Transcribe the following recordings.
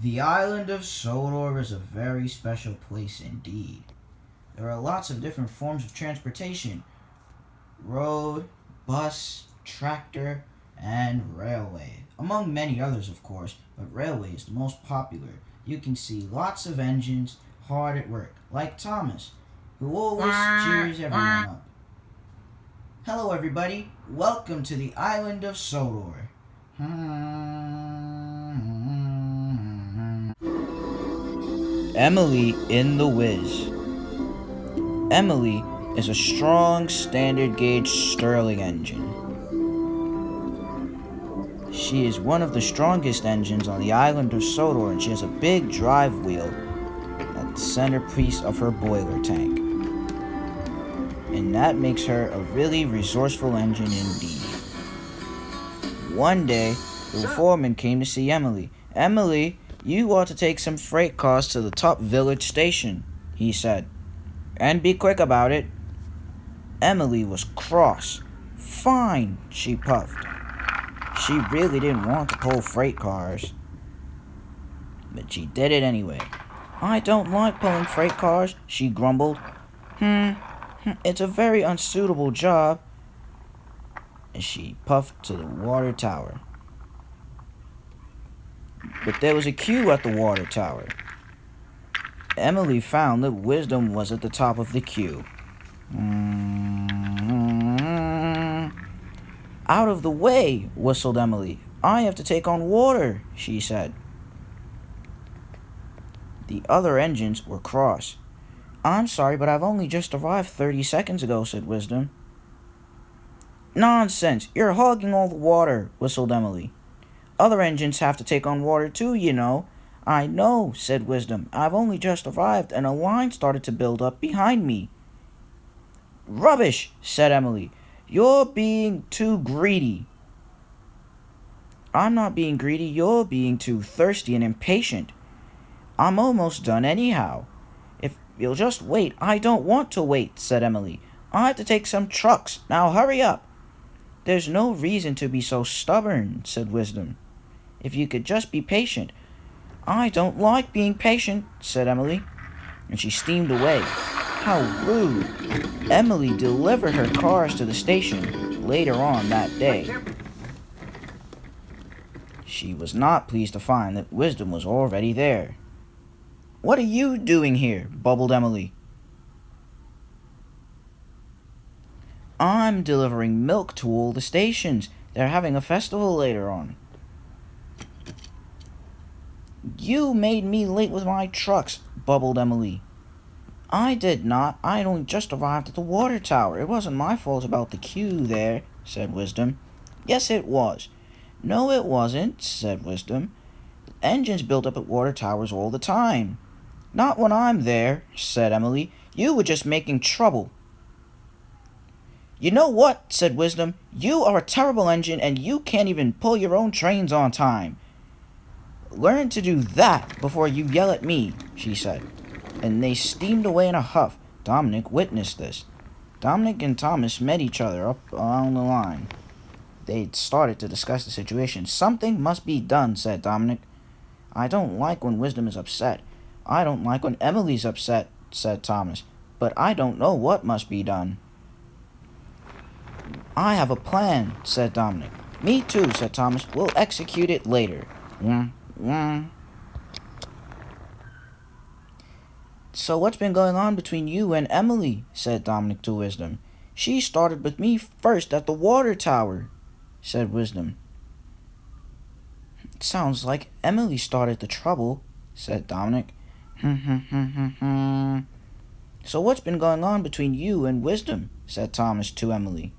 The island of Sodor is a very special place indeed. There are lots of different forms of transportation: road, bus, tractor, and railway, among many others, of course, but railway is the most popular. You can see lots of engines hard at work, like Thomas, who always cheers everyone up. Hello, everybody. Welcome to the island of Sodor. Emily in The Wizz. Emily is a strong standard gauge Stirling engine. She is one of the strongest engines on the island of Sodor, and she has a big drive wheel at the centerpiece of her boiler tank. And that makes her a really resourceful engine indeed. One day, the foreman came to see Emily. "Emily, you ought to take some freight cars to the top village station," he said. "And be quick about it." Emily was cross. "Fine," she puffed. She really didn't want to pull freight cars, but she did it anyway. "I don't like pulling freight cars," she grumbled. It's a very unsuitable job." And she puffed to the water tower. But there was a queue at the water tower. Emily found that Wisdom was at the top of the queue. "Out of the way," whistled Emily. "I have to take on water," she said. The other engines were cross. "I'm sorry, but I've only just arrived 30 seconds ago," said Wisdom. "Nonsense! You're hogging all the water," whistled Emily. "Other engines have to take on water too, you know." "I know," said Wisdom. "I've only just arrived, and a line started to build up behind me." "Rubbish," said Emily. "You're being too greedy." "I'm not being greedy. You're being too thirsty and impatient. I'm almost done anyhow. If you'll just wait." "I don't want to wait," said Emily. "I have to take some trucks. Now hurry up." "There's no reason to be so stubborn," said Wisdom. "If you could just be patient." "I don't like being patient," said Emily, and she steamed away. How rude. Emily delivered her cars to the station later on that day. She was not pleased to find that Wisdom was already there. "What are you doing here?" bubbled Emily. "I'm delivering milk to all the stations. They're having a festival later on." "You made me late with my trucks," bubbled Emily. "I did not. I only just arrived at the water tower. It wasn't my fault about the queue there," said Wisdom. "Yes, it was." "No, it wasn't," said Wisdom. "The engines build up at water towers all the time." "Not when I'm there," said Emily. "You were just making trouble." "You know what?" said Wisdom. "You are a terrible engine, and you can't even pull your own trains on time. Learn to do that before you yell at me," she said. And they steamed away in a huff. Dominic witnessed this. Dominic and Thomas met each other up along the line. They started to discuss the situation. "Something must be done," said Dominic. "I don't like when Wisdom is upset." "I don't like when Emily's upset," said Thomas. "But I don't know what must be done." "I have a plan," said Dominic. "Me too," said Thomas. "We'll execute it later." "So what's been going on between you and Emily?" said Dominic to Wisdom. "She started with me first at the water tower," said Wisdom. "It sounds like Emily started the trouble," said Dominic. "So what's been going on between you and Wisdom?" said Thomas to Emily.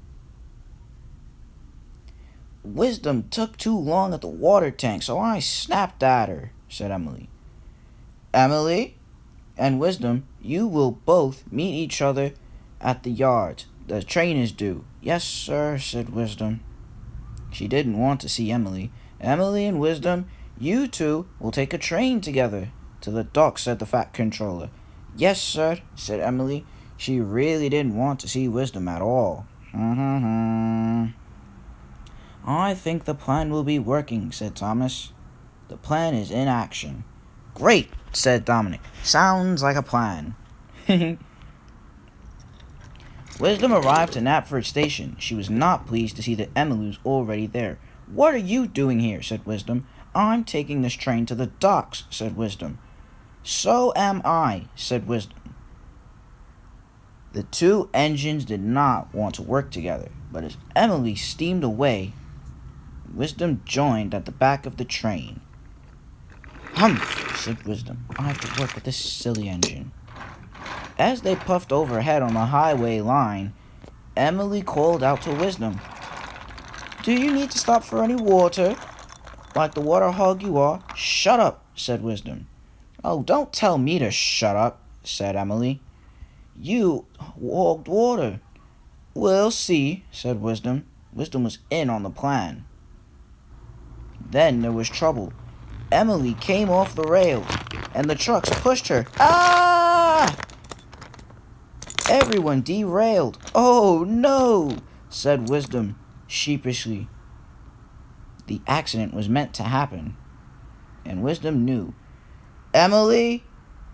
"Wisdom took too long at the water tank, so I snapped at her," said Emily. "Emily and Wisdom, you will both meet each other at the yard. The train is due." "Yes, sir," said Wisdom. She didn't want to see Emily. "Emily and Wisdom, you two will take a train together to the dock," said the fat controller. "Yes, sir," said Emily. She really didn't want to see Wisdom at all. "I think the plan will be working," said Thomas. "The plan is in action. Great, said Dominic. Sounds like a plan. Wisdom arrived to Knapford Station. She was not pleased to see that Emily was already there. What are you doing here? Said Wisdom. I'm taking this train to the docks, said Wisdom. So am I, said Wisdom. The two engines did not want to work together, but as Emily steamed away, Wisdom joined at the back of the train. Humph, said Wisdom. I have to work with this silly engine. As they puffed overhead on the highway line, Emily called out to Wisdom. Do you need to stop for any water? Like the water hog you are? Shut up, said Wisdom. Oh, don't tell me to shut up, said Emily. You hogged water. We'll see, said Wisdom. Wisdom was in on the plan. Then there was trouble. Emily came off the rails, and the trucks pushed her. Ah! Everyone derailed. Oh, no, said Wisdom sheepishly. The accident was meant to happen, and Wisdom knew. Emily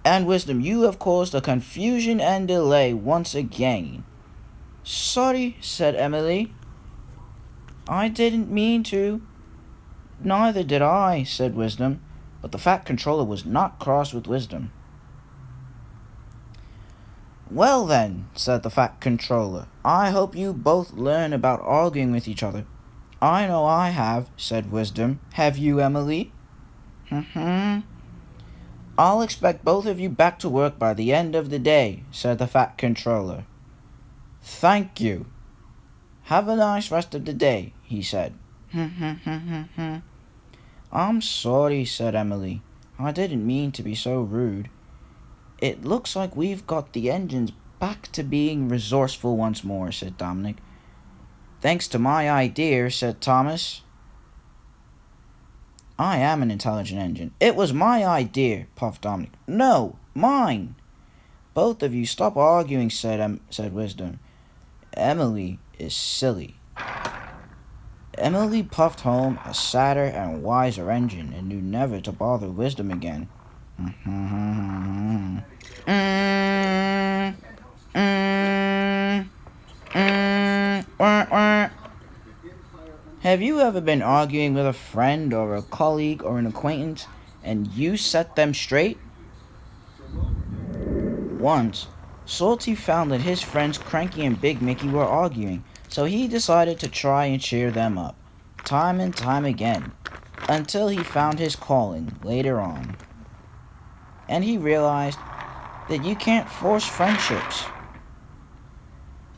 and Wisdom, you have caused a confusion and delay once again. Sorry, said Emily. I didn't mean to. Neither did I, said Wisdom, but the Fat Controller was not cross with Wisdom. Well then, said the Fat Controller, I hope you both learn about arguing with each other. I know I have, said Wisdom. Have you, Emily? I'll expect both of you back to work by the end of the day, said the Fat Controller. Thank you. Have a nice rest of the day, he said. I'm sorry, said Emily. I didn't mean to be so rude. It looks like we've got the engines back to being resourceful once more, said Dominic. Thanks to my idea, said Thomas. I am an intelligent engine. It was my idea, puffed Dominic. No, mine. Both of you stop arguing, said Wisdom. Emily is silly. Emily puffed home a sadder and wiser engine and knew never to bother Wisdom again. Have you ever been arguing with a friend or a colleague or an acquaintance and you set them straight? Once, Salty found that his friends Cranky and Big Mickey were arguing, so he decided to try and cheer them up, time and time again, until he found his calling later on. And he realized that you can't force friendships.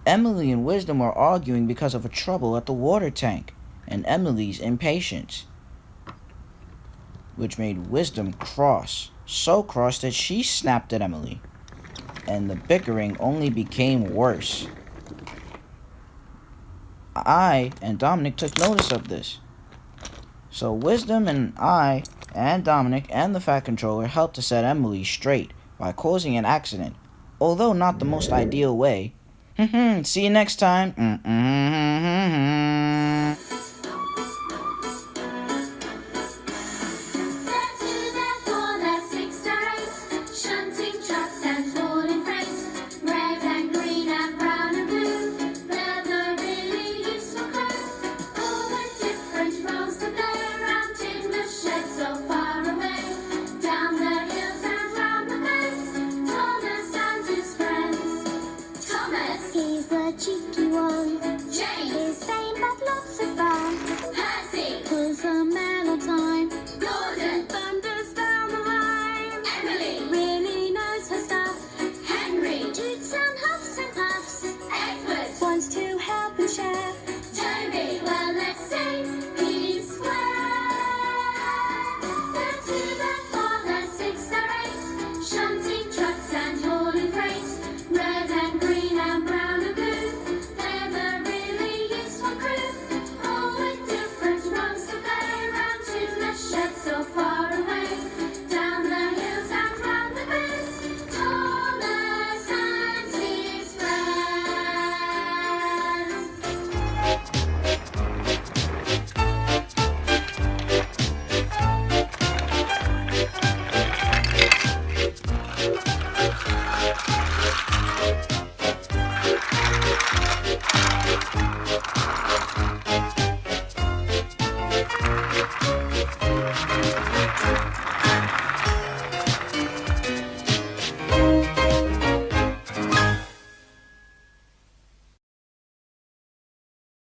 Emily and Wisdom were arguing because of a trouble at the water tank, and Emily's impatience, which made Wisdom cross, so cross that she snapped at Emily, and the bickering only became worse. I and Dominic took notice of this. So Wisdom and I and Dominic and the Fat Controller helped to set Emily straight by causing an accident, although not the most ideal way. See you next time.